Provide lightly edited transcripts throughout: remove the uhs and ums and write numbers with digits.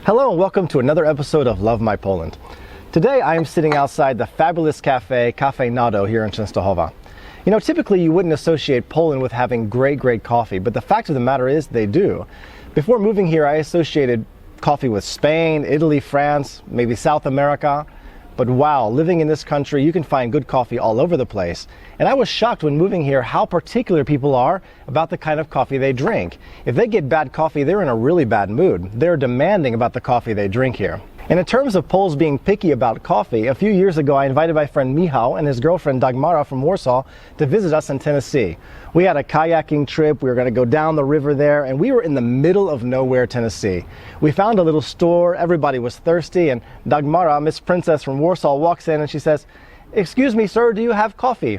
Hello and welcome to another episode of Love My Poland. Today I am sitting outside the fabulous cafe, Cafe Nado here in Częstochowa. You know, typically you wouldn't associate Poland with having great coffee, but the fact of the matter is they do. Before moving here, I associated coffee with Spain, Italy, France, maybe South America. But wow, living in this country, you can find good coffee all over the place. And I was shocked when moving here how particular people are about the kind of coffee they drink. If they get bad coffee, they're in a really bad mood. They're demanding about the coffee they drink here. And in terms of Poles being picky about coffee, a few years ago I invited my friend Michał and his girlfriend Dagmara from Warsaw to visit us in Tennessee. We had a kayaking trip, we were going to go down the river there, and we were in the middle of nowhere, Tennessee. We found a little store, everybody was thirsty, and Dagmara, Miss Princess from Warsaw, walks in and she says, "Excuse me, sir, do you have coffee?"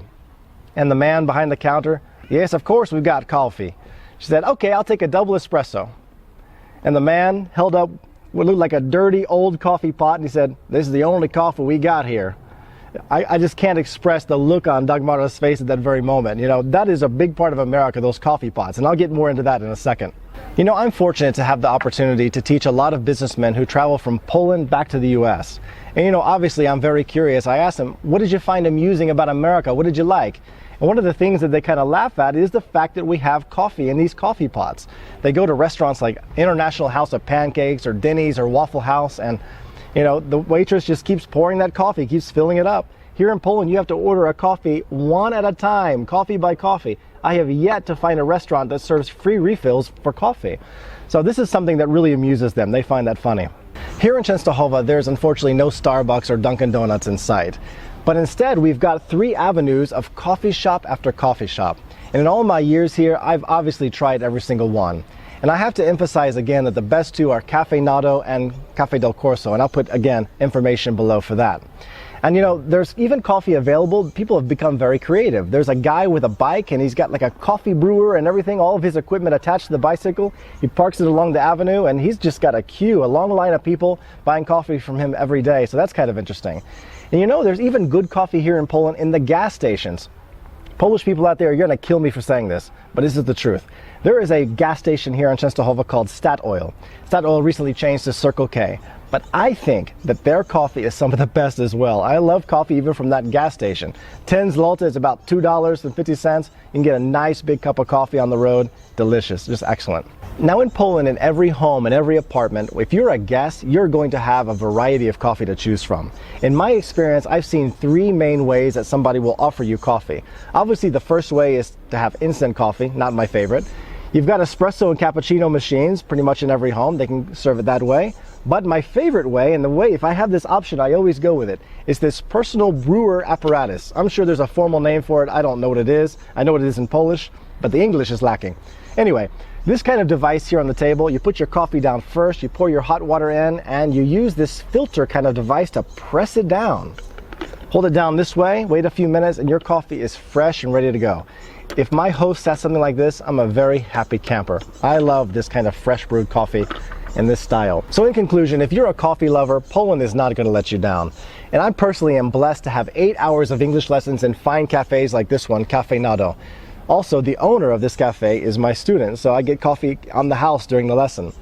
And the man behind the counter, "Yes, of course we've got coffee." She said, "Okay, I'll take a double espresso." And the man held up what looked like a dirty old coffee pot and he said, "This is the only coffee we got here." I just can't express the look on Dagmara's face at that very moment. You know, that is a big part of America, those coffee pots, and I'll get more into that in a second. You know, I'm fortunate to have the opportunity to teach a lot of businessmen who travel from Poland back to the US. And you know, obviously I'm very curious. I asked them, what did you find amusing about America? What did you like? And one of the things that they kind of laugh at is the fact that we have coffee in these coffee pots. They go to restaurants like International House of Pancakes or Denny's or Waffle House, and you know, the waitress just keeps pouring that coffee, keeps filling it up. Here in Poland, you have to order a coffee one at a time, coffee by coffee. I have yet to find a restaurant that serves free refills for coffee. So this is something that really amuses them. They find that funny. Here in Częstochowa, there's unfortunately no Starbucks or Dunkin' Donuts in sight. But instead, we've got 3 avenues of coffee shop after coffee shop. And in all my years here, I've obviously tried every single one. And I have to emphasize again that the best 2 are Cafe Nado and Cafe del Corso, and I'll put, again, information below for that. And you know, there's even coffee available. People have become very creative. There's a guy with a bike and he's got like a coffee brewer and everything, all of his equipment attached to the bicycle. He parks it along the avenue and he's just got a queue, a long line of people buying coffee from him every day. So that's kind of interesting. And you know, there's even good coffee here in Poland in the gas stations. Polish people out there, you're going to kill me for saying this, but this is the truth. There is a gas station here in Częstochowa called Statoil. Statoil recently changed to Circle K, but I think that their coffee is some of the best as well. I love coffee even from that gas station. 10 zloty is about $2.50. You can get a nice big cup of coffee on the road. Delicious, just excellent. Now in Poland, in every home and every apartment, if you're a guest, you're going to have a variety of coffee to choose from. In my experience, I've seen 3 main ways that somebody will offer you coffee. Obviously, the first way is to have instant coffee, not my favorite. You've got espresso and cappuccino machines pretty much in every home. They can serve it that way. But my favorite way, and the way, if I have this option, I always go with it, is this personal brewer apparatus. I'm sure there's a formal name for it. I don't know what it is. I know what it is in Polish, but the English is lacking. Anyway, this kind of device here on the table, you put your coffee down first, you pour your hot water in, and you use this filter kind of device to press it down. Hold it down this way, wait a few minutes, and your coffee is fresh and ready to go. If my host says something like this, I'm a very happy camper. I love this kind of fresh brewed coffee in this style. So in conclusion, if you're a coffee lover, Poland is not going to let you down. And I personally am blessed to have 8 hours of English lessons in fine cafes like this one, Cafe Nado. Also, the owner of this cafe is my student, so I get coffee on the house during the lesson.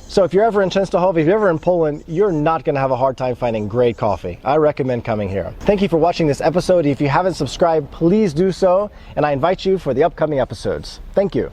So if you're ever in Częstochowa, if you're ever in Poland, you're not going to have a hard time finding great coffee. I recommend coming here. Thank you for watching this episode. If you haven't subscribed, please do so, and I invite you for the upcoming episodes. Thank you.